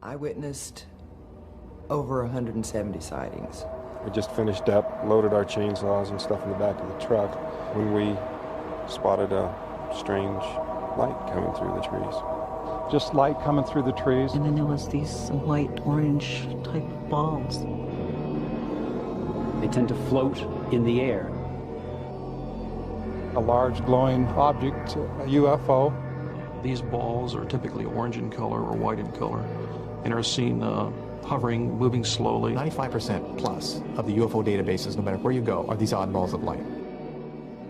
I witnessed over 170 sightings. We just finished up, loaded our chainsaws and stuff in the back of the truck when we spotted a strange light coming through the trees. Just light coming through the trees. And then there was these white, orange type of balls. They tend to float in the air. A large glowing object, a UFO. These balls are typically orange in color or white in color and are seen hovering, moving slowly. 95% plus of the UFO databases, no matter where you go, are these odd balls of light.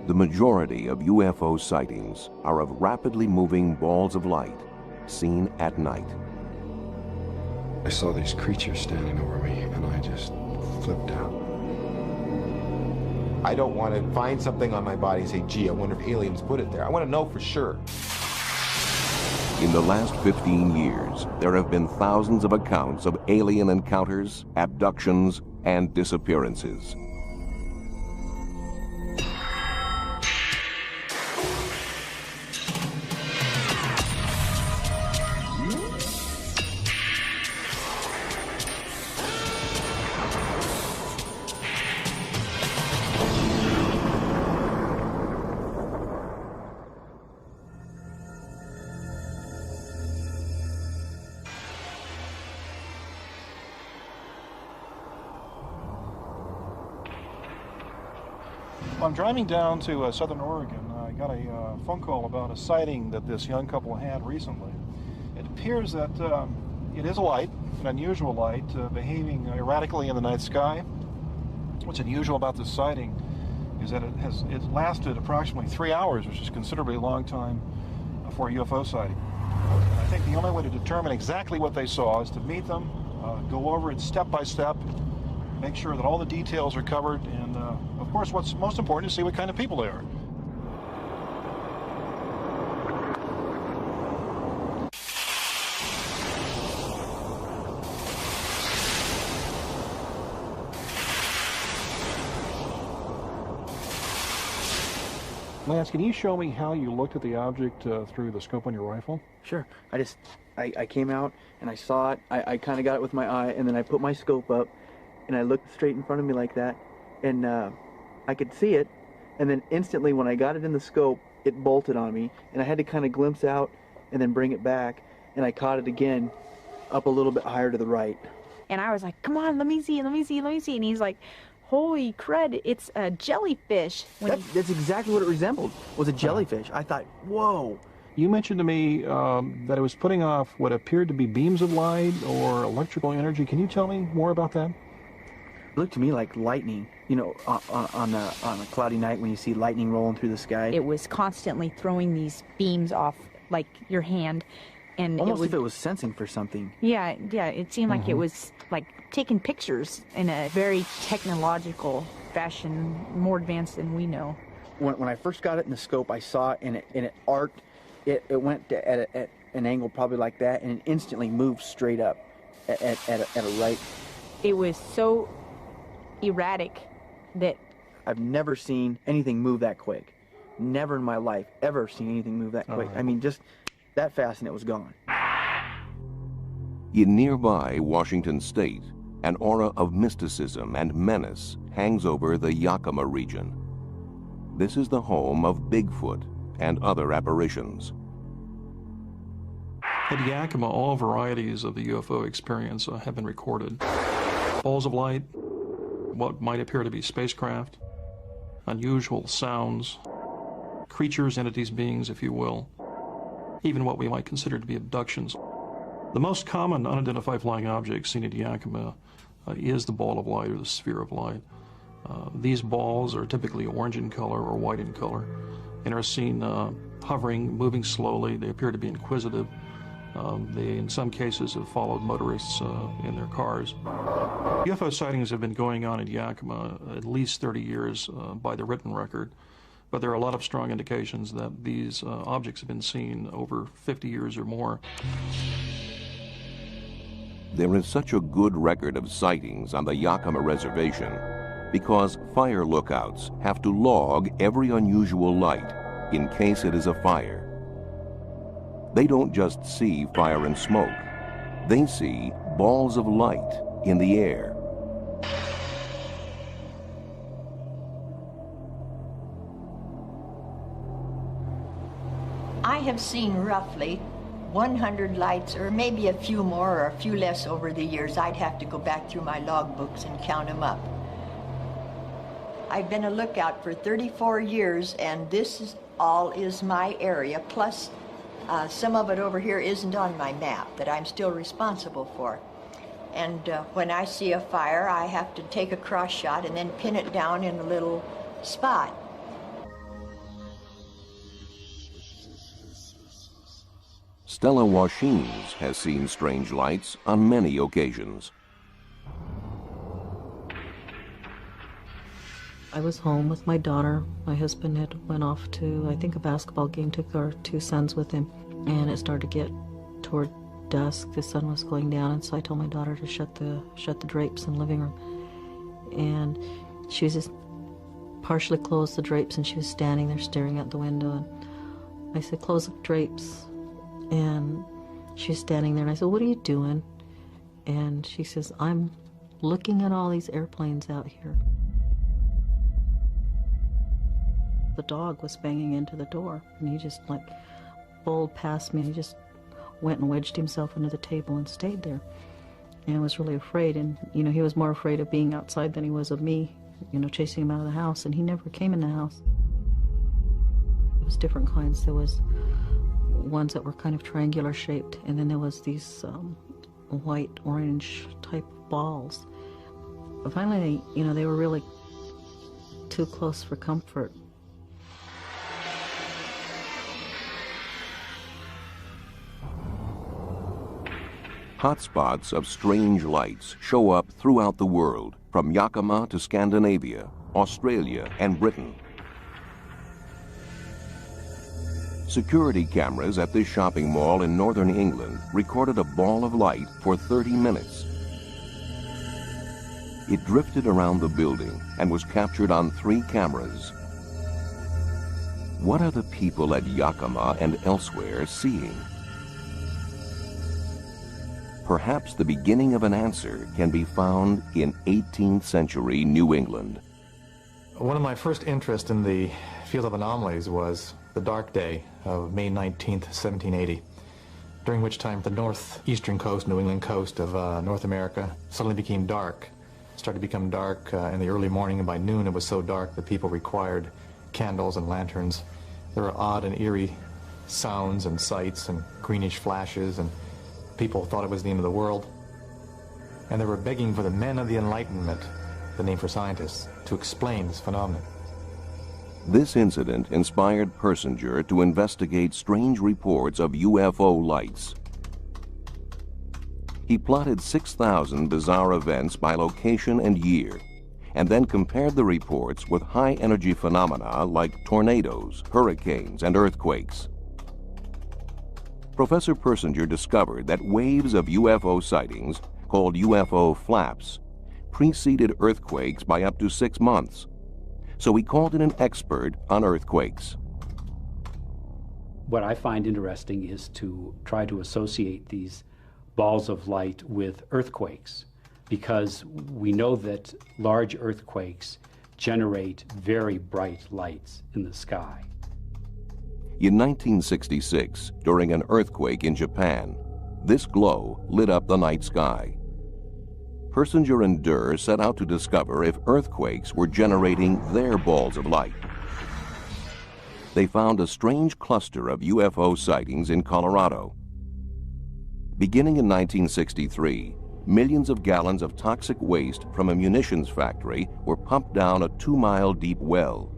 The majority of UFO sightings are of rapidly moving balls of light seen at night. I saw these creatures standing over me and I just flipped out. I don't want to find something on my body and say, gee, I wonder if aliens put it there. I want to know for sure. In the last 15 years, there have been thousands of accounts of alien encounters, abductions, and disappearances. I'm driving down to southern Oregon. I got a phone call about a sighting that this young couple had recently. It appears that it is a light, an unusual light, behaving erratically in the night sky. What's unusual about this sighting is that it lasted approximately 3 hours, which is considerably a long time for a UFO sighting. And I think the only way to determine exactly what they saw is to meet them, go over it step by step, make sure that all the details are covered, and of course what's most important is see what kind of people they are. Lance, can you show me how you looked at the object through the scope on your rifle? Sure. I came out and I saw it. I kind of got it with my eye, and then I put my scope up and I looked straight in front of me like that, and I could see it, and then instantly when I got it in the scope, it bolted on me, and I had to kind of glimpse out and then bring it back, and I caught it again up a little bit higher to the right. And I was like, come on, let me see, let me see, let me see. And he's like, holy crud, it's a jellyfish. That's exactly what it resembled, was a jellyfish. I thought, whoa. You mentioned to me that it was putting off what appeared to be beams of light or electrical energy. Can you tell me more about that? It looked to me like lightning, you know, on a cloudy night when you see lightning rolling through the sky. It was constantly throwing these beams off, like your hand. And almost if it was sensing for something. Yeah, it seemed like it was like taking pictures in a very technological fashion, more advanced than we know. When I first got it in the scope, I saw it and it arced. It went at an angle probably like that, and it instantly moved straight up at a right. It was so erratic that I've never seen anything move that quick. Never in my life ever seen anything move that quick. I mean, just that fast and it was gone. In nearby Washington State, an aura of mysticism and menace hangs over the Yakima region. This is the home of Bigfoot and other apparitions. At Yakima, all varieties of the UFO experience have been recorded. Balls of light, what might appear to be spacecraft, unusual sounds, creatures, entities, beings, if you will, even what we might consider to be abductions. The most common unidentified flying object seen at Yakima is the ball of light or the sphere of light. These balls are typically orange in color or white in color and are seen hovering, moving slowly. They appear to be inquisitive. They, in some cases, have followed motorists in their cars. UFO sightings have been going on in Yakima at least 30 years by the written record, but there are a lot of strong indications that these objects have been seen over 50 years or more. There is such a good record of sightings on the Yakima Reservation because fire lookouts have to log every unusual light in case it is a fire. They don't just see fire and smoke. They see balls of light in the air. I have seen roughly 100 lights, or maybe a few more or a few less over the years. I'd have to go back through my logbooks and count them up. I've been a lookout for 34 years, and this is my area, plus some of it over here isn't on my map that I'm still responsible for. And when I see a fire, I have to take a cross shot and then pin it down in a little spot. Stella Washines has seen strange lights on many occasions. I was home with my daughter. My husband had went off to, I think, a basketball game, took our two sons with him, and it started to get toward dusk. The sun was going down, and so I told my daughter to shut the drapes in the living room. And she was just partially closed the drapes, and she was standing there staring out the window. And I said, "Close the drapes." And she was standing there, and I said, "What are you doing?" And she says, "I'm looking at all these airplanes out here." The dog was banging into the door, and he just like bowled past me, and he just went and wedged himself into the table and stayed there. And I was really afraid, and he was more afraid of being outside than he was of me, chasing him out of the house, and he never came in the house. It was different kinds. There was ones that were kind of triangular shaped, and then there was these white orange type balls. But finally, they were really too close for comfort. Hotspots of strange lights show up throughout the world, from Yakima to Scandinavia, Australia, and Britain. Security cameras at this shopping mall in northern England recorded a ball of light for 30 minutes. It drifted around the building and was captured on 3 cameras. What are the people at Yakima and elsewhere seeing? Perhaps the beginning of an answer can be found in 18th century New England. One of my first interests in the field of anomalies was the dark day of May 19th, 1780, during which time the northeastern coast, New England coast of North America suddenly became dark. It started to become dark in the early morning, and by noon it was so dark that people required candles and lanterns. There were odd and eerie sounds and sights and greenish flashes, and people thought it was the end of the world. And they were begging for the men of the Enlightenment, the name for scientists, to explain this phenomenon. This incident inspired Persinger to investigate strange reports of UFO lights. He plotted 6,000 bizarre events by location and year, and then compared the reports with high-energy phenomena like tornadoes, hurricanes, and earthquakes. Professor Persinger discovered that waves of UFO sightings, called UFO flaps, preceded earthquakes by up to 6 months. So he called in an expert on earthquakes. What I find interesting is to try to associate these balls of light with earthquakes, because we know that large earthquakes generate very bright lights in the sky. In 1966, during an earthquake in Japan, this glow lit up the night sky. Persinger and Durr set out to discover if earthquakes were generating their balls of light. They found a strange cluster of UFO sightings in Colorado. Beginning in 1963, millions of gallons of toxic waste from a munitions factory were pumped down a 2-mile deep well.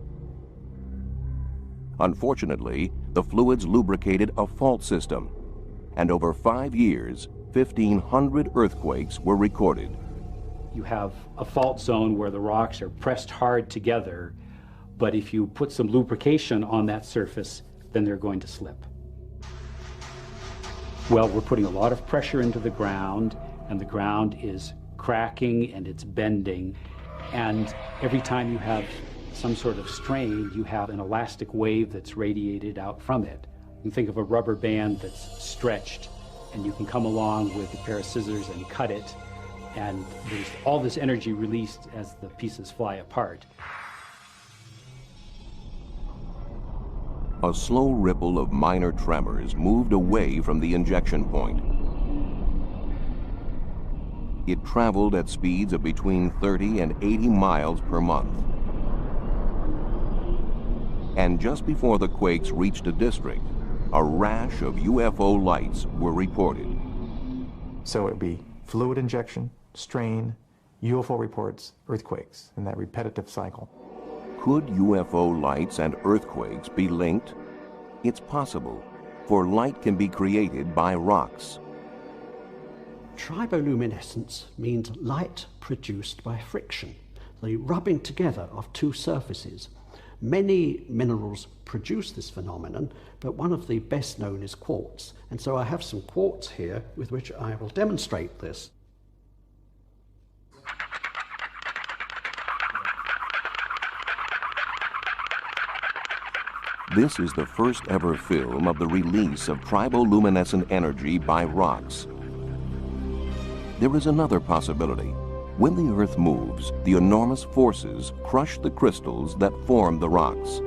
Unfortunately, the fluids lubricated a fault system, and over 5 years, 1,500 earthquakes were recorded. You have a fault zone where the rocks are pressed hard together, but if you put some lubrication on that surface, then they're going to slip. Well, we're putting a lot of pressure into the ground, and the ground is cracking and it's bending, and every time you have some sort of strain, you have an elastic wave that's radiated out from it. You can think of a rubber band that's stretched, and you can come along with a pair of scissors and cut it, and there's all this energy released as the pieces fly apart. A slow ripple of minor tremors moved away from the injection point. It traveled at speeds of between 30 and 80 miles per month. And just before the quakes reached a district, a rash of UFO lights were reported. So it would be fluid injection, strain, UFO reports, earthquakes, in that repetitive cycle. Could UFO lights and earthquakes be linked? It's possible, for light can be created by rocks. Triboluminescence means light produced by friction, the rubbing together of two surfaces. Many minerals produce this phenomenon, but one of the best known is quartz. And so I have some quartz here with which I will demonstrate this. This is the first ever film of the release of triboluminescent energy by rocks. There is another possibility. When the Earth moves, the enormous forces crush the crystals that form the rocks.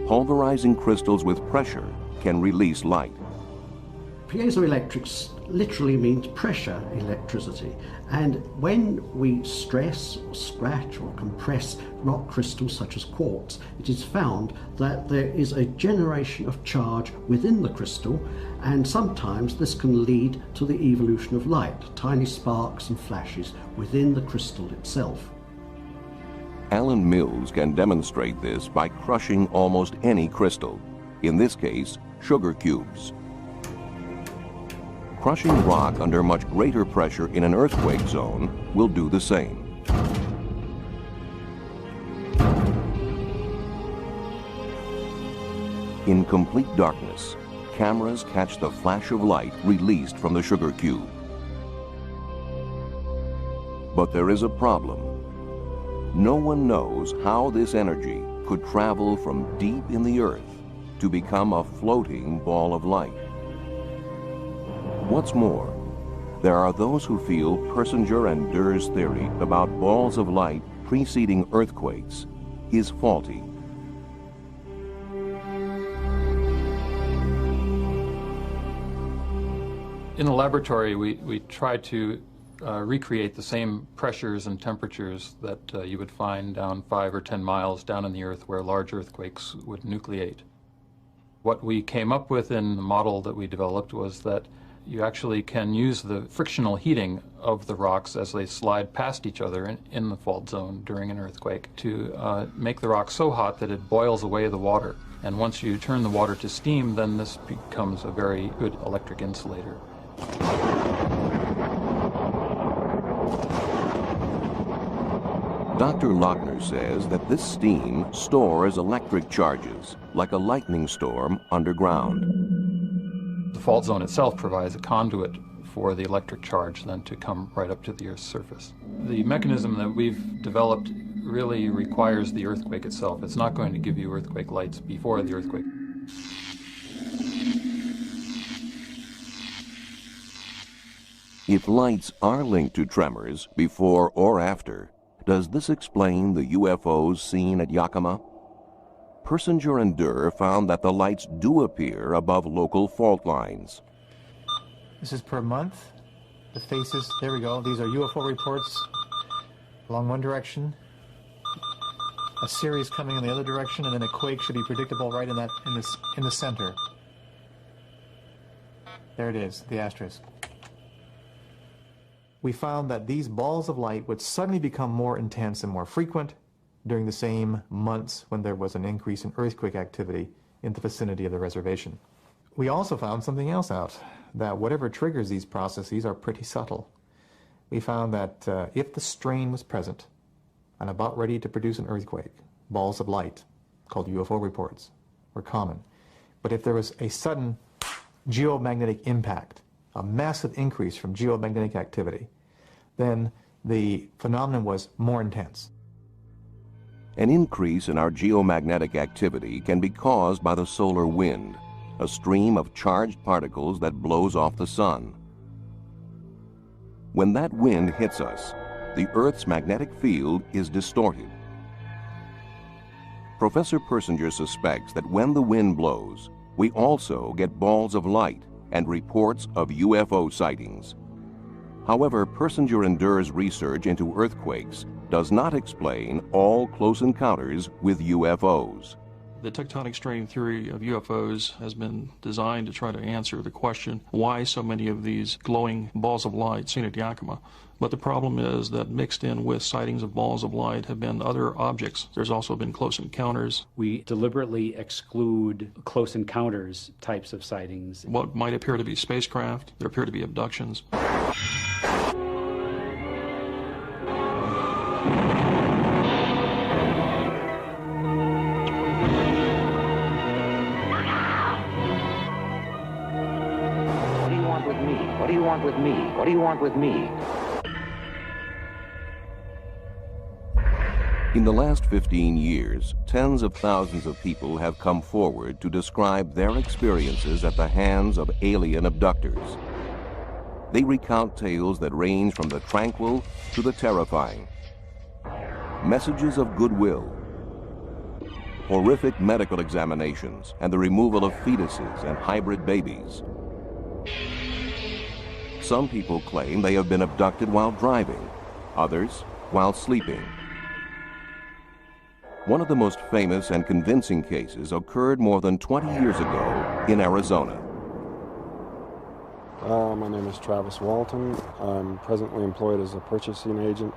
Pulverizing crystals with pressure can release light. Piezoelectrics literally means pressure electricity, and when we stress or scratch or compress rock crystals such as quartz, it is found that there is a generation of charge within the crystal, and sometimes this can lead to the evolution of light, tiny sparks and flashes within the crystal itself. Alan Mills can demonstrate this by crushing almost any crystal, in this case, sugar cubes. Crushing rock under much greater pressure in an earthquake zone will do the same. In complete darkness, cameras catch the flash of light released from the sugar cube. But there is a problem. No one knows how this energy could travel from deep in the earth to become a floating ball of light. What's more, there are those who feel Persinger and Durr's theory about balls of light preceding earthquakes is faulty. In the laboratory, we tried to recreate the same pressures and temperatures that you would find down 5 or 10 miles down in the earth where large earthquakes would nucleate. What we came up with in the model that we developed was that you actually can use the frictional heating of the rocks as they slide past each other in the fault zone during an earthquake to make the rock so hot that it boils away the water. And once you turn the water to steam, then this becomes a very good electric insulator. Dr. Lochner says that this steam stores electric charges, like a lightning storm underground. The fault zone itself provides a conduit for the electric charge then to come right up to the Earth's surface. The mechanism that we've developed really requires the earthquake itself. It's not going to give you earthquake lights before the earthquake. If lights are linked to tremors before or after, does this explain the UFOs seen at Yakima? Persinger and Durr found that the lights do appear above local fault lines. This is per month. The faces, there we go. These are UFO reports along one direction, a series coming in the other direction, and then a quake should be predictable right in the center. There it is, the asterisk. We found that these balls of light would suddenly become more intense and more frequent during the same months when there was an increase in earthquake activity in the vicinity of the reservation. We also found something else out, that whatever triggers these processes are pretty subtle. We found that if the strain was present and about ready to produce an earthquake, balls of light, called UFO reports, were common. But if there was a sudden geomagnetic impact, a massive increase from geomagnetic activity, then the phenomenon was more intense. An increase in our geomagnetic activity can be caused by the solar wind. a stream of charged particles that blows off the sun. When that wind hits us, the Earth's magnetic field is distorted. Professor Persinger suspects that when the wind blows, we also get balls of light and reports of UFO sightings. However, Persinger and Durr's research into earthquakes does not explain all close encounters with UFOs. The tectonic strain theory of UFOs has been designed to try to answer the question, why so many of these glowing balls of light seen at Yakima? But the problem is that mixed in with sightings of balls of light have been other objects. There's also been close encounters. We deliberately exclude close encounters types of sightings. What might appear to be spacecraft, there appear to be abductions. What do you want with me? What do you want with me? In the last 15 years, tens of thousands of people have come forward to describe their experiences at the hands of alien abductors. They recount tales that range from the tranquil to the terrifying. Messages of goodwill, horrific medical examinations, and the removal of fetuses and hybrid babies. Some people claim they have been abducted while driving, others while sleeping. One of the most famous and convincing cases occurred more than 20 years ago in Arizona. My name is Travis Walton. I'm presently employed as a purchasing agent.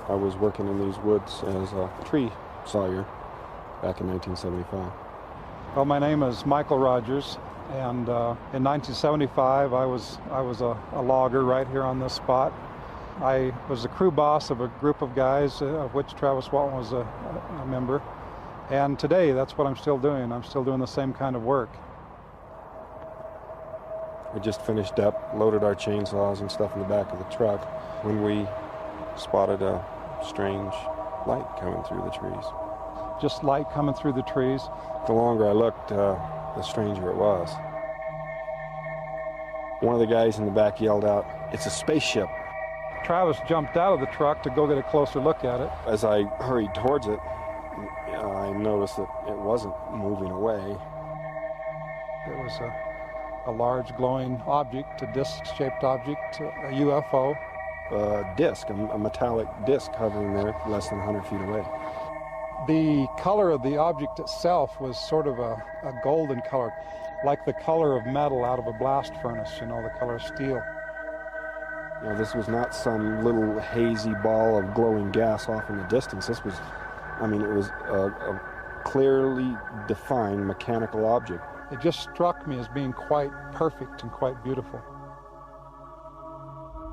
I was working in these woods as a tree sawyer back in 1975. Well, my name is Michael Rogers, and in 1975 I was a logger right here on this spot. I was the crew boss of a group of guys, of which Travis Walton was a member. And today, that's what I'm still doing. I'm still doing the same kind of work. We just finished up, loaded our chainsaws and stuff in the back of the truck when we spotted a strange light coming through the trees. Just light coming through the trees. The longer I looked, the stranger it was. One of the guys in the back yelled out, "It's a spaceship." Travis jumped out of the truck to go get a closer look at it. As I hurried towards it, I noticed that it wasn't moving away. It was a large glowing object, a disc-shaped object, a UFO. A disc, a metallic disc hovering there less than 100 feet away. The color of the object itself was sort of a golden color, like the color of metal out of a blast furnace, you know, the color of steel. You know, this was not some little hazy ball of glowing gas off in the distance. This was, I mean, it was a clearly defined mechanical object. It just struck me as being quite perfect and quite beautiful.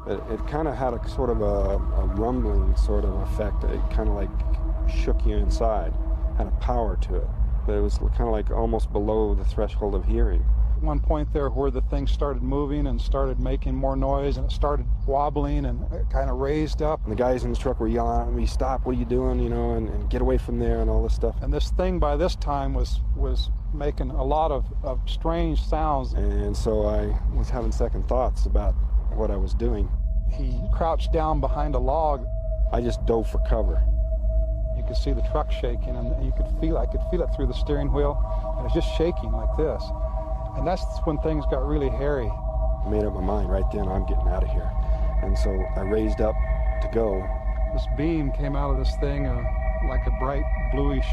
It kind of had a sort of a rumbling sort of effect. It kind of like shook you inside, had a power to it. But it was kind of like almost below the threshold of hearing. One point there where the thing started moving and started making more noise, and it started wobbling and it kind of raised up. And the guys in the truck were yelling at me, "Stop, what are you doing?" You know, and get away from there and all this stuff. And this thing by this time was making a lot of strange sounds. And so I was having second thoughts about what I was doing. He crouched down behind a log. I just dove for cover. You could see the truck shaking, and I could feel it through the steering wheel. It was just shaking like this. And that's when things got really hairy. I made up my mind right then, I'm getting out of here. And so I raised up to go. This beam came out of this thing like a bright bluish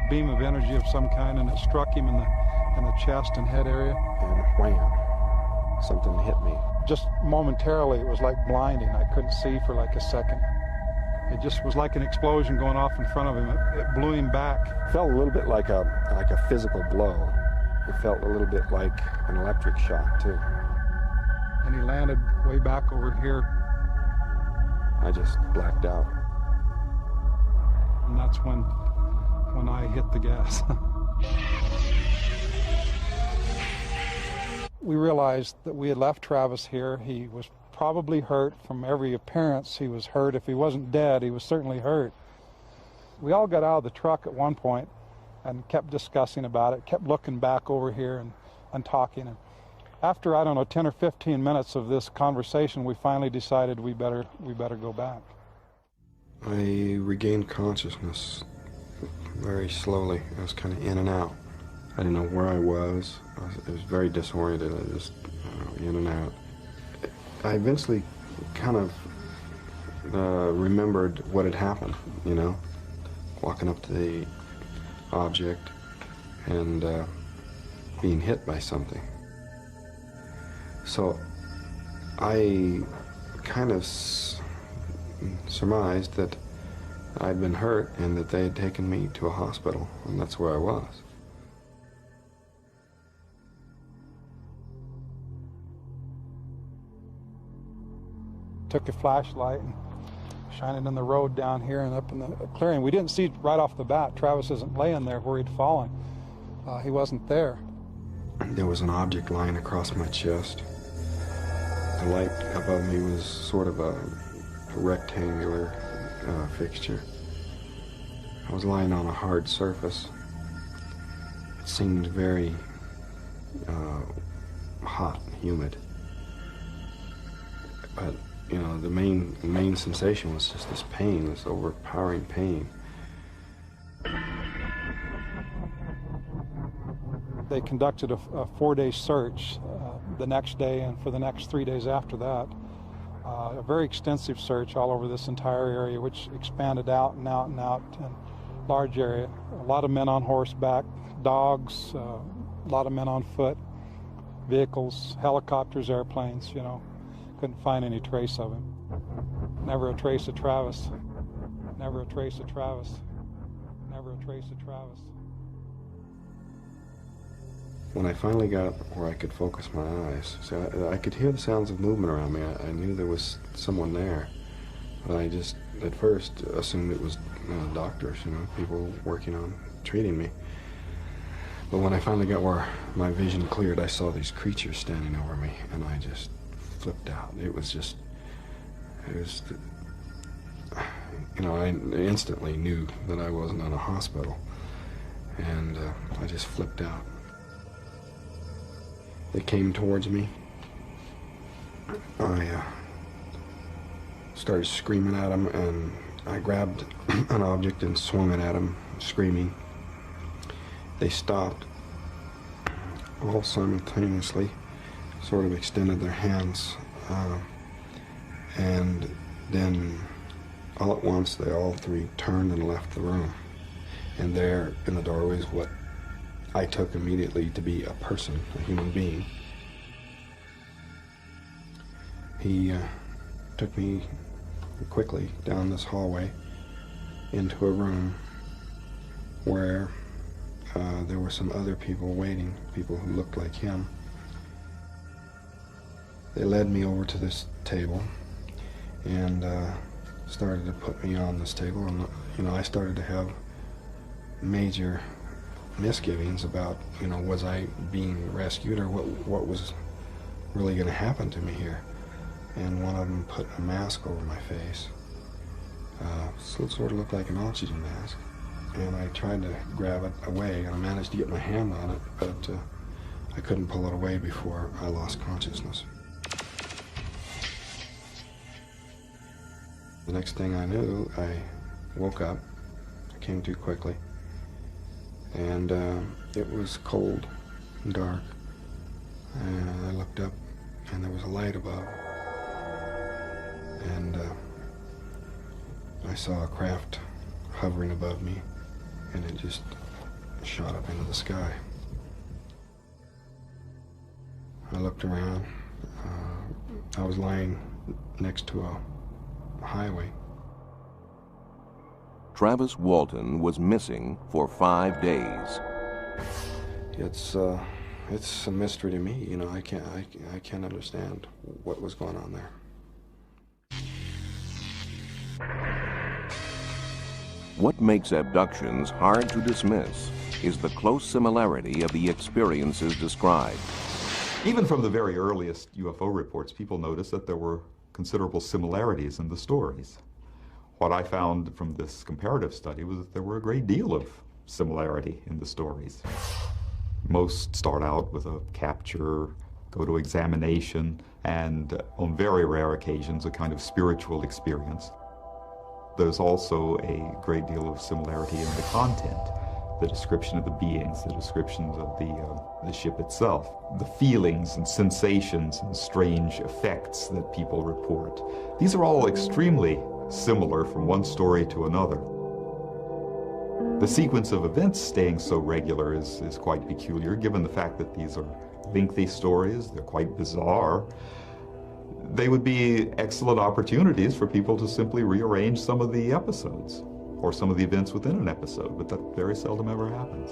beam of energy of some kind, and it struck him in the chest and head area. And wham, something hit me. Just momentarily, it was like blinding. I couldn't see for like a second. It just was like an explosion going off in front of him. It blew him back. It felt a little bit like a physical blow. It felt a little bit like an electric shock, too. And he landed way back over here. I just blacked out. And that's when I hit the gas. We realized that we had left Travis here. He was probably hurt. From every appearance, he was hurt. If he wasn't dead, he was certainly hurt. We all got out of the truck at one point and kept discussing about it, kept looking back over here, and and talking. And after, I don't know, 10 or 15 minutes of this conversation, we finally decided we better go back. I regained consciousness very slowly. I was kind of in and out. I didn't know where I was. I was very disoriented. I just in and out. I eventually kind of remembered what had happened, you know, walking up to the object and being hit by something. So I kind of surmised that I'd been hurt and that they had taken me to a hospital, and that's where I was. Took a flashlight and shined it in the road down here and up in the clearing. We didn't see right off the bat. Travis isn't laying there where he'd fallen. He wasn't there. There was an object lying across my chest. The light above me was sort of a rectangular fixture. I was lying on a hard surface. It seemed very hot and humid. But, you know, the main sensation was just this pain, this overpowering pain. They conducted a 4-day search the next day and for the next 3 days after that. A very extensive search all over this entire area, which expanded out and out and out, and large area. A lot of men on horseback, dogs, a lot of men on foot, vehicles, helicopters, airplanes, you know. Couldn't find any trace of him. Never a trace of Travis. Never a trace of Travis. Never a trace of Travis. When I finally got where I could focus my eyes, so I could hear the sounds of movement around me. I knew there was someone there, but I just, at first, assumed it was doctors, you know, people working on treating me. But when I finally got where my vision cleared, I saw these creatures standing over me, and I just flipped out. It was, you know, I instantly knew that I wasn't in a hospital, and I just flipped out. They came towards me. I started screaming at them, and I grabbed an object and swung it at them, screaming. They stopped all simultaneously, sort of extended their hands, and then all at once they all three turned and left the room. And there in the doorway is what I took immediately to be a person, a human being. He took me quickly down this hallway into a room where there were some other people waiting, people who looked like him. They led me over to this table and started to put me on this table, and you know, I started to have major misgivings about, you know, was I being rescued or what was really going to happen to me here. And one of them put a mask over my face. So it sort of looked like an oxygen mask. And I tried to grab it away, and I managed to get my hand on it, but I couldn't pull it away before I lost consciousness. The next thing I knew, I woke up. I came to quickly. And it was cold and dark. And I looked up, and there was a light above. And I saw a craft hovering above me, and it just shot up into the sky. I looked around. I was lying next to a highway. Travis Walton was missing for 5 days. It's a mystery to me. You know, I can't understand what was going on there. What makes abductions hard to dismiss is the close similarity of the experiences described. Even from the very earliest UFO reports, people noticed that there were considerable similarities in the stories. What I found from this comparative study was that there were a great deal of similarity in the stories. Most start out with a capture, go to examination, and on very rare occasions, a kind of spiritual experience. There's also a great deal of similarity in the content, the description of the beings, the descriptions of the ship itself, the feelings and sensations and strange effects that people report. These are all extremely similar from one story to another. The sequence of events staying so regular is quite peculiar, given the fact that these are lengthy stories, they're quite bizarre. They would be excellent opportunities for people to simply rearrange some of the episodes, or some of the events within an episode, but that very seldom ever happens.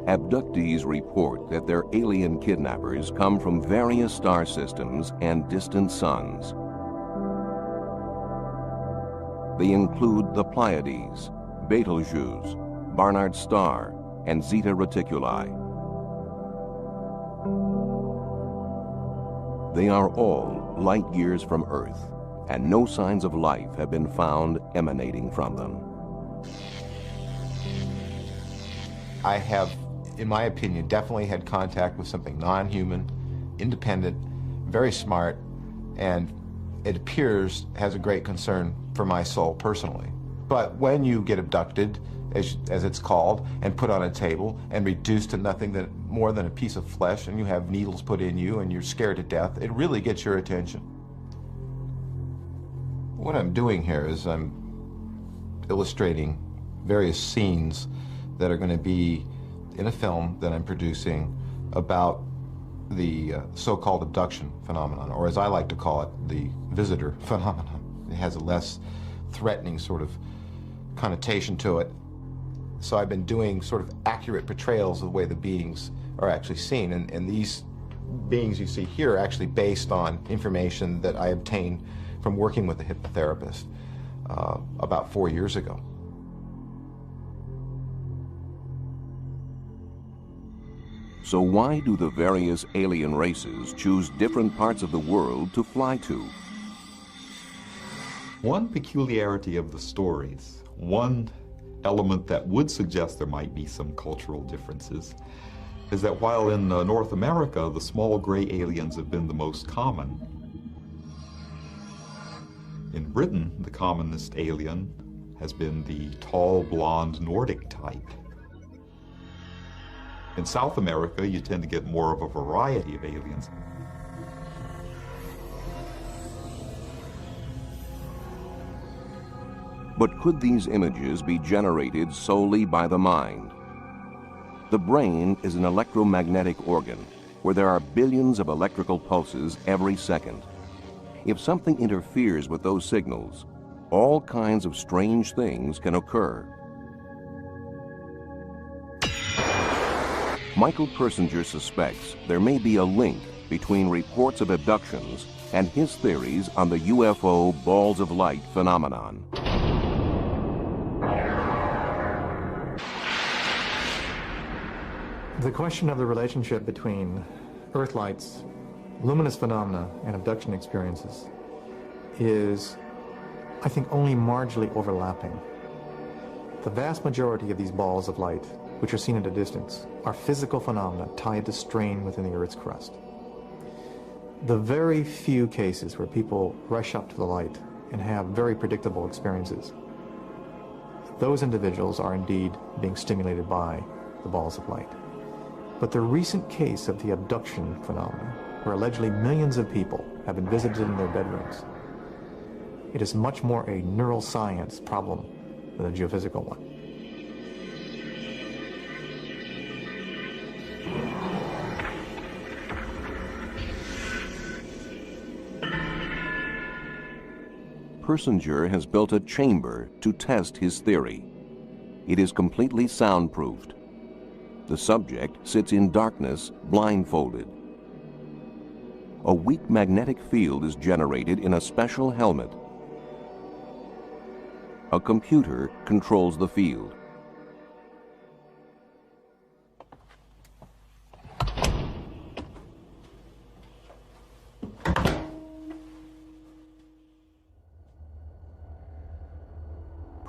Abductees report that their alien kidnappers come from various star systems and distant suns. They include the Pleiades, Betelgeuse, Barnard's Star, and Zeta Reticuli. They are all light years from Earth, and no signs of life have been found emanating from them. I have, in my opinion, definitely had contact with something non-human, independent, very smart, and it appears has a great concern for my soul personally. But when you get abducted, as it's called, and put on a table and reduced to nothing more than a piece of flesh, and you have needles put in you and you're scared to death, it really gets your attention. What I'm doing here is I'm illustrating various scenes that are going to be in a film that I'm producing about the so-called abduction phenomenon, or as I like to call it, the visitor phenomenon. It has a less threatening sort of connotation to it. So I've been doing sort of accurate portrayals of the way the beings are actually seen, and these beings you see here are actually based on information that I obtained from working with a hypnotherapist about 4 years ago. So why do the various alien races choose different parts of the world to fly to? One peculiarity of the stories, one element that would suggest there might be some cultural differences, is that while in North America the small gray aliens have been the most common, in Britain the commonest alien has been the tall, blonde Nordic type. In South America you tend to get more of a variety of aliens. But could these images be generated solely by the mind? The brain is an electromagnetic organ where there are billions of electrical pulses every second. If something interferes with those signals, all kinds of strange things can occur. Michael Persinger suspects there may be a link between reports of abductions and his theories on the UFO balls of light phenomenon. The question of the relationship between Earth lights, luminous phenomena, and abduction experiences is, I think, only marginally overlapping. The vast majority of these balls of light, which are seen at a distance, are physical phenomena tied to strain within the Earth's crust. The very few cases where people rush up to the light and have very predictable experiences, those individuals are indeed being stimulated by the balls of light. But the recent case of the abduction phenomenon, where allegedly millions of people have been visited in their bedrooms, it is much more a neuroscience problem than a geophysical one. Persinger has built a chamber to test his theory. It is completely soundproofed. The subject sits in darkness, blindfolded. A weak magnetic field is generated in a special helmet. A computer controls the field.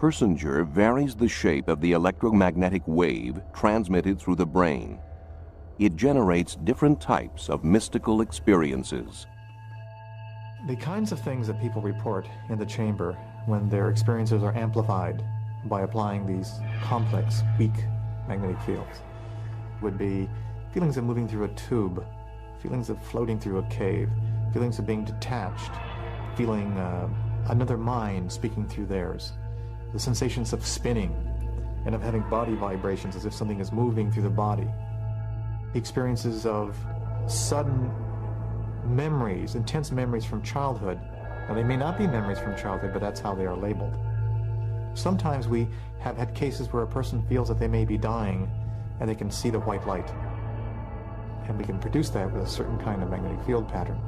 Persinger varies the shape of the electromagnetic wave transmitted through the brain. It generates different types of mystical experiences. The kinds of things that people report in the chamber when their experiences are amplified by applying these complex, weak magnetic fields would be feelings of moving through a tube, feelings of floating through a cave, feelings of being detached, feeling another mind speaking through theirs, the sensations of spinning and of having body vibrations as if something is moving through the body, the experiences of sudden memories, intense memories from childhood. Now, they may not be memories from childhood, but that's how they are labeled. Sometimes we have had cases where a person feels that they may be dying and they can see the white light. And we can produce that with a certain kind of magnetic field pattern.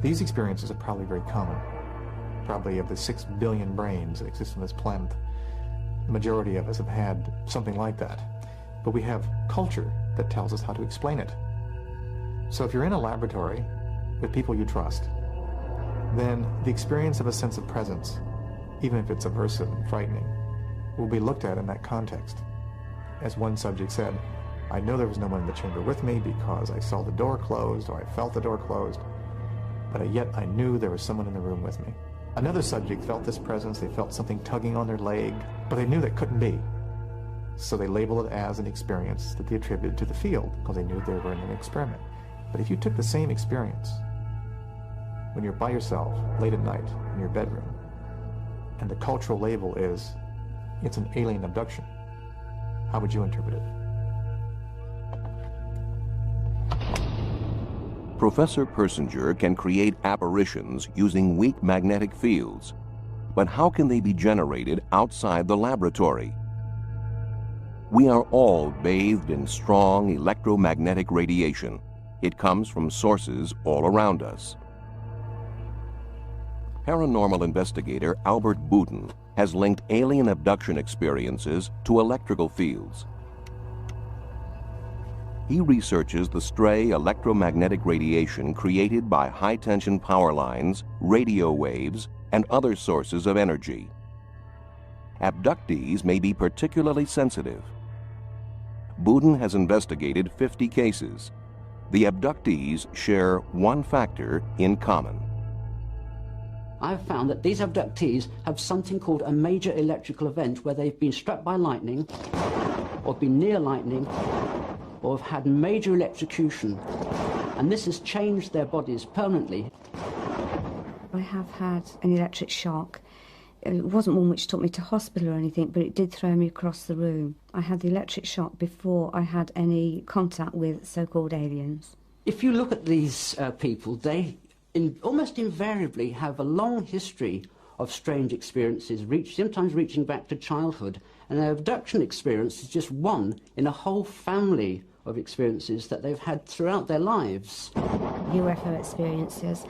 These experiences are probably very common. Probably of the 6 billion brains that exist on this planet, the majority of us have had something like that. But we have culture that tells us how to explain it. So if you're in a laboratory with people you trust, then the experience of a sense of presence, even if it's aversive and frightening, will be looked at in that context. As one subject said, I know there was no one in the chamber with me because I saw the door closed or I felt the door closed, but yet I knew there was someone in the room with me. Another subject felt this presence, they felt something tugging on their leg, but they knew that couldn't be. So they labeled it as an experience that they attributed to the field because they knew they were in an experiment. But if you took the same experience when you're by yourself late at night in your bedroom, and the cultural label is, it's an alien abduction, how would you interpret it? Professor Persinger can create apparitions using weak magnetic fields. But how can they be generated outside the laboratory? We are all bathed in strong electromagnetic radiation. It comes from sources all around us. Paranormal investigator Albert Boutin has linked alien abduction experiences to electrical fields. He researches the stray electromagnetic radiation created by high-tension power lines, radio waves, and other sources of energy. Abductees may be particularly sensitive. Boutin has investigated 50 cases. The abductees share one factor in common. I've found that these abductees have something called a major electrical event where they've been struck by lightning, or been near lightning, or have had major electrocution, and this has changed their bodies permanently. I have had an electric shock. It wasn't one which took me to hospital or anything, but it did throw me across the room. I had the electric shock before I had any contact with so-called aliens. If you look at these people, they almost invariably have a long history of strange experiences, sometimes reaching back to childhood, and their abduction experience is just one in a whole family of experiences that they've had throughout their lives. UFO experiences,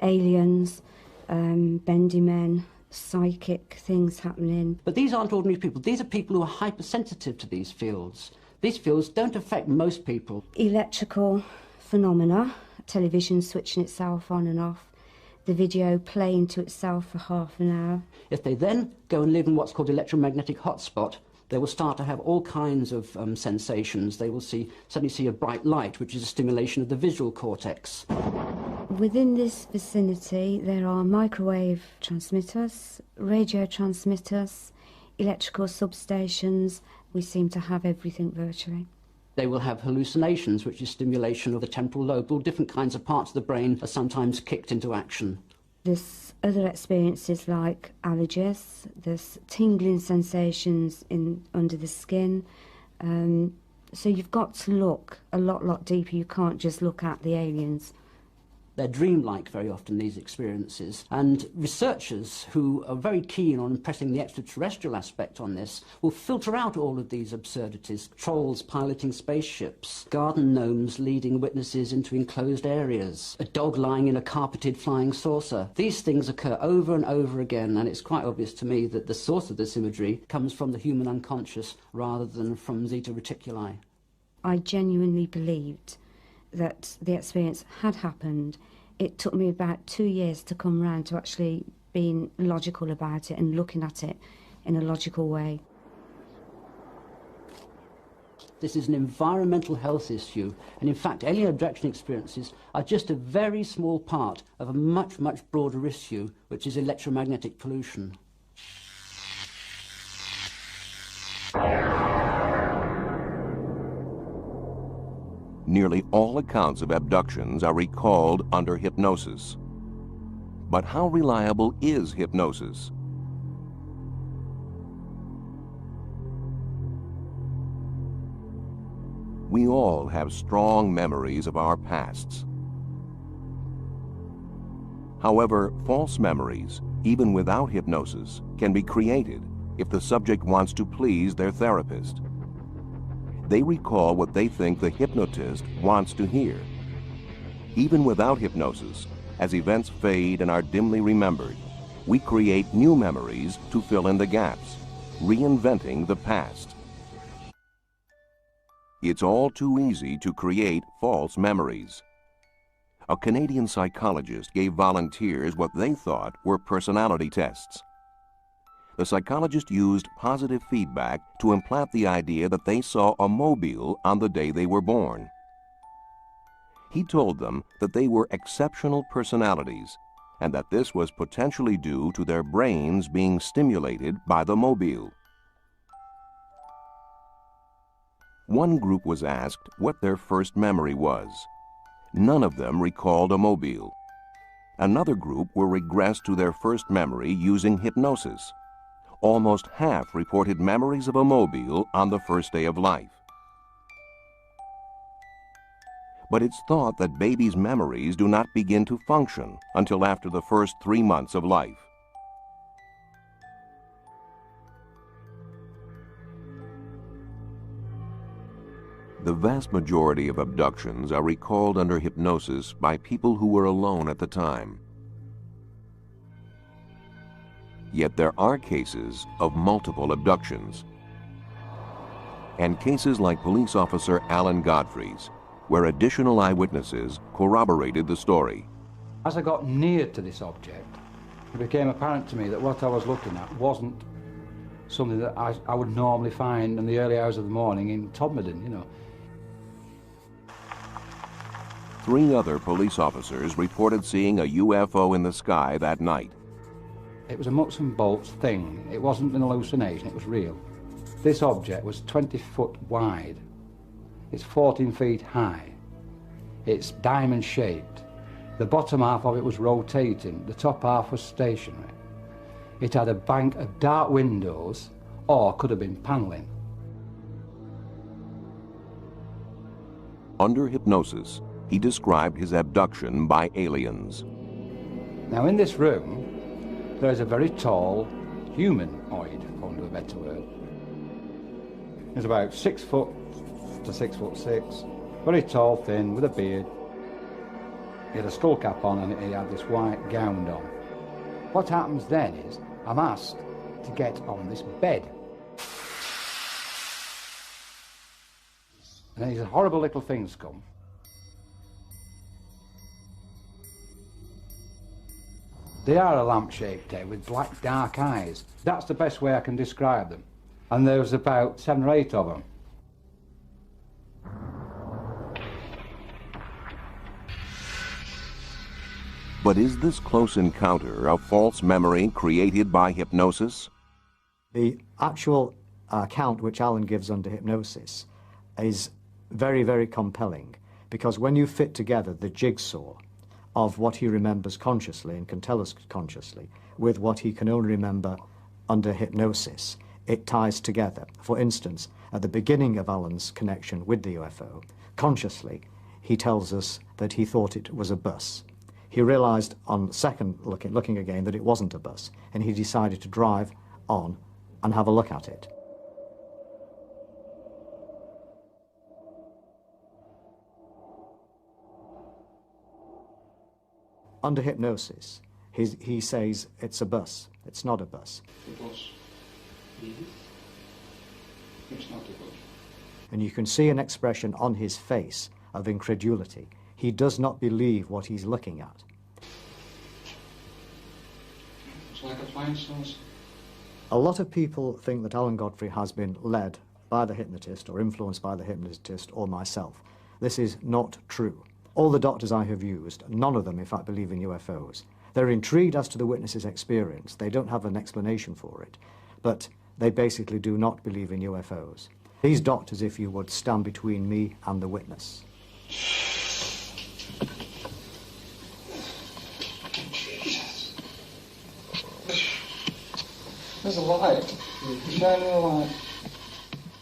aliens, bendy men, psychic things happening. But these aren't ordinary people. These are people who are hypersensitive to these fields. These fields don't affect most people. Electrical phenomena, television switching itself on and off, the video playing to itself for half an hour. If they then go and live in what's called electromagnetic hotspot, they will start to have all kinds of sensations. They will suddenly see a bright light, which is a stimulation of the visual cortex. Within this vicinity, there are microwave transmitters, radio transmitters, electrical substations. We seem to have everything virtually. They will have hallucinations, which is stimulation of the temporal lobe. All different kinds of parts of the brain are sometimes kicked into action. There's other experiences like allergies, there's tingling sensations under the skin. So you've got to look a lot deeper. You can't just look at the aliens. They're dreamlike very often, these experiences, and researchers who are very keen on impressing the extraterrestrial aspect on this will filter out all of these absurdities. Trolls piloting spaceships, garden gnomes leading witnesses into enclosed areas, a dog lying in a carpeted flying saucer. These things occur over and over again, and it's quite obvious to me that the source of this imagery comes from the human unconscious rather than from Zeta Reticuli. I genuinely believed that the experience had happened. It took me about 2 years to come round to actually being logical about it and looking at it in a logical way. This is an environmental health issue, and in fact alien abduction experiences are just a very small part of a much, much broader issue, which is electromagnetic pollution. Nearly all accounts of abductions are recalled under hypnosis. But how reliable is hypnosis? We all have strong memories of our pasts. However, false memories, even without hypnosis, can be created if the subject wants to please their therapist. They recall what they think the hypnotist wants to hear. Even without hypnosis, as events fade and are dimly remembered, we create new memories to fill in the gaps, reinventing the past. It's all too easy to create false memories. A Canadian psychologist gave volunteers what they thought were personality tests. The psychologist used positive feedback to implant the idea that they saw a mobile on the day they were born. He told them that they were exceptional personalities and that this was potentially due to their brains being stimulated by the mobile. One group was asked what their first memory was. None of them recalled a mobile. Another group were regressed to their first memory using hypnosis. Almost half reported memories of a mobile on the first day of life. But it's thought that babies' memories do not begin to function until after the first 3 months of life. The vast majority of abductions are recalled under hypnosis by people who were alone at the time. Yet there are cases of multiple abductions. And cases like police officer Alan Godfrey's, where additional eyewitnesses corroborated the story. As I got near to this object, it became apparent to me that what I was looking at wasn't something that I would normally find in the early hours of the morning in Todmorden, you know. 3 other police officers reported seeing a UFO in the sky that night. It was a nuts and bolts thing. It wasn't an hallucination, it was real. This object was 20 foot wide. It's 14 feet high. It's diamond shaped. The bottom half of it was rotating, the top half was stationary. It had a bank of dark windows, or could have been panelling. Under hypnosis, he described his abduction by aliens. Now in this room, there is a very tall humanoid, for want of a better word. He's about 6 foot to 6'6", very tall, thin, with a beard. He had a skull cap on and he had this white gown on. What happens then is, I'm asked to get on this bed. And these horrible little things come. They are a lamp-shaped head with black, dark eyes. That's the best way I can describe them. And there was about 7 or 8 of them. But is this close encounter a false memory created by hypnosis? The actual account which Alan gives under hypnosis is very, very compelling, because when you fit together the jigsaw of what he remembers consciously and can tell us consciously with what he can only remember under hypnosis, it ties together. For instance, at the beginning of Alan's connection with the UFO, consciously he tells us that he thought it was a bus. He realized on second looking again that it wasn't a bus, and he decided to drive on and have a look at it. Under hypnosis, he says it's a bus. It's not a bus. A bus. It's not a bus. And you can see an expression on his face of incredulity. He does not believe what he's looking at. Looks like a flying saucer. A lot of people think that Alan Godfrey has been led by the hypnotist or influenced by the hypnotist or myself. This is not true. All the doctors I have used, none of them in fact believe in UFOs. They're intrigued as to the witness's experience. They don't have an explanation for it, but they basically do not believe in UFOs. These doctors, if you would, stand between me and the witness. Jesus. There's a light. Shine me a light.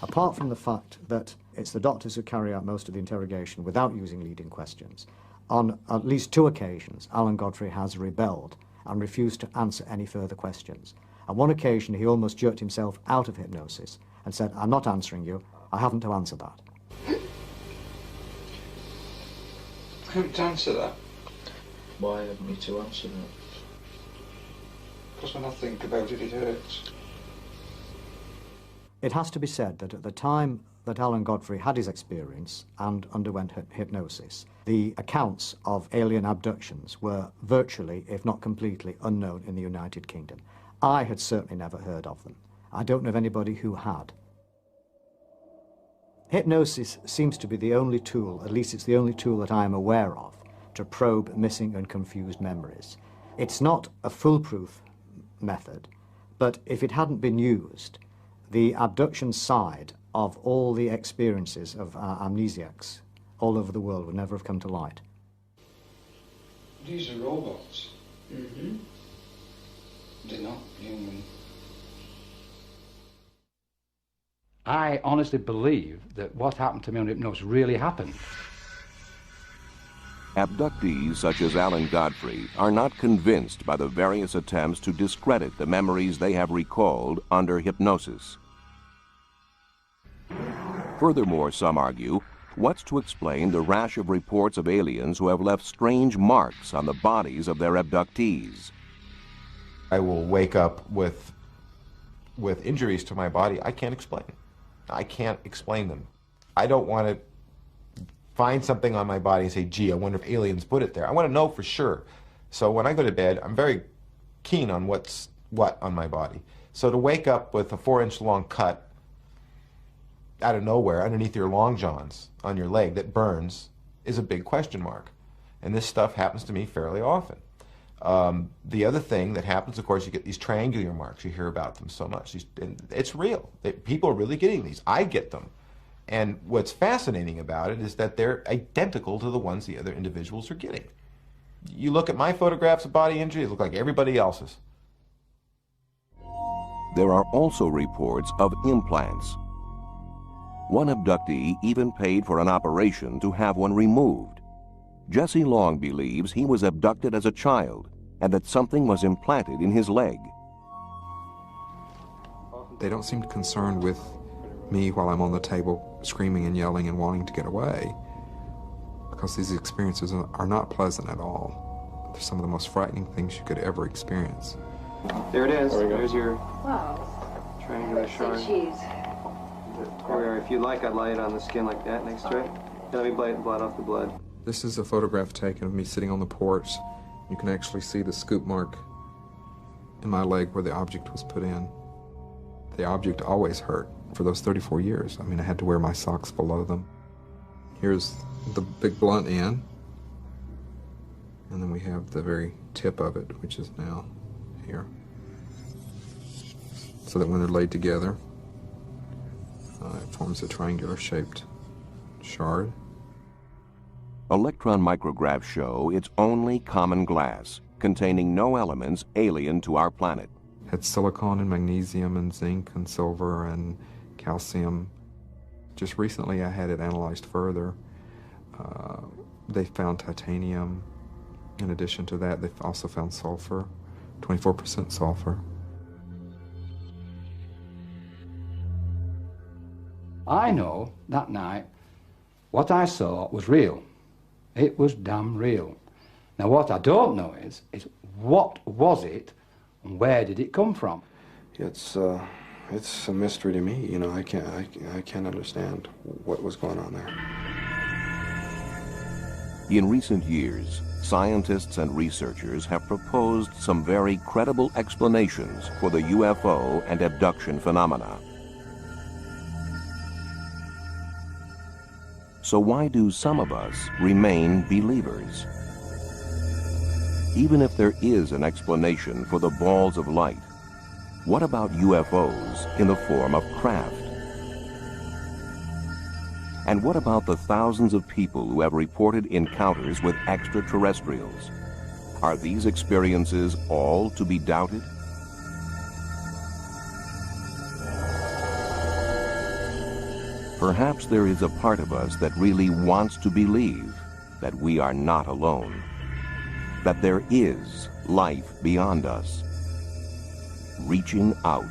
Apart from the fact that it's the doctors who carry out most of the interrogation without using leading questions, on at least 2 occasions, Alan Godfrey has rebelled and refused to answer any further questions. On one occasion, he almost jerked himself out of hypnosis and said, "I'm not answering you. I haven't to answer that." I haven't to answer that. Why haven't you to answer that? Because when I think about it, it hurts. It has to be said that at the time that Alan Godfrey had his experience and underwent hypnosis, the accounts of alien abductions were virtually, if not completely, unknown in the United Kingdom. I had certainly never heard of them. I don't know of anybody who had. Hypnosis seems to be the only tool, at least it's the only tool that I am aware of, to probe missing and confused memories. It's not a foolproof method, but if it hadn't been used, the abduction side of all the experiences of amnesiacs all over the world would never have come to light. These are robots. Mm-hmm. They're not human. I honestly believe that what happened to me on hypnosis really happened. Abductees such as Alan Godfrey are not convinced by the various attempts to discredit the memories they have recalled under hypnosis. Furthermore, some argue, what's to explain the rash of reports of aliens who have left strange marks on the bodies of their abductees? I will wake up with injuries to my body I can't explain. I can't explain them. I don't want to find something on my body and say, gee, I wonder if aliens put it there. I want to know for sure. So when I go to bed, I'm very keen on what's what on my body. So to wake up with a 4-inch long cut out of nowhere underneath your long johns on your leg that burns is a big question mark. And this stuff happens to me fairly often. The other thing that happens, of course, you get these triangular marks. You hear about them so much. And it's real. People are really getting these. I get them. And what's fascinating about it is that they're identical to the ones the other individuals are getting. You look at my photographs of body injury, they look like everybody else's. There are also reports of implants. One abductee even paid for an operation to have one removed. Jesse Long believes he was abducted as a child and that something was implanted in his leg. They don't seem concerned with me while I'm on the table screaming and yelling and wanting to get away, because these experiences are not pleasant at all. They're some of the most frightening things you could ever experience. There it is. There's your Wow. triangular shard. Or if you like, I'd lay it on the skin like that next to it. Let me blot off the blood. This is a photograph taken of me sitting on the porch. You can actually see the scoop mark in my leg where the object was put in. The object always hurt for those 34 years. I mean, I had to wear my socks below them. Here's the big blunt end, and then we have the very tip of it, which is now here. So that when they're laid together, it forms a triangular shaped shard. Electron micrographs show it's only common glass, containing no elements alien to our planet. Had silicon and magnesium and zinc and silver and calcium. Just recently I had it analyzed further. They found titanium. In addition to that, they've also found sulfur, 24% sulfur. I know that night what I saw was real. It was damn real. Now what I don't know is what was it and where did it come from? It's a mystery to me. You know, I can't understand what was going on there. In recent years, scientists and researchers have proposed some very credible explanations for the UFO and abduction phenomena. So why do some of us remain believers? Even if there is an explanation for the balls of light, what about UFOs in the form of craft? And what about the thousands of people who have reported encounters with extraterrestrials? Are these experiences all to be doubted? Perhaps there is a part of us that really wants to believe that we are not alone, that there is life beyond us, reaching out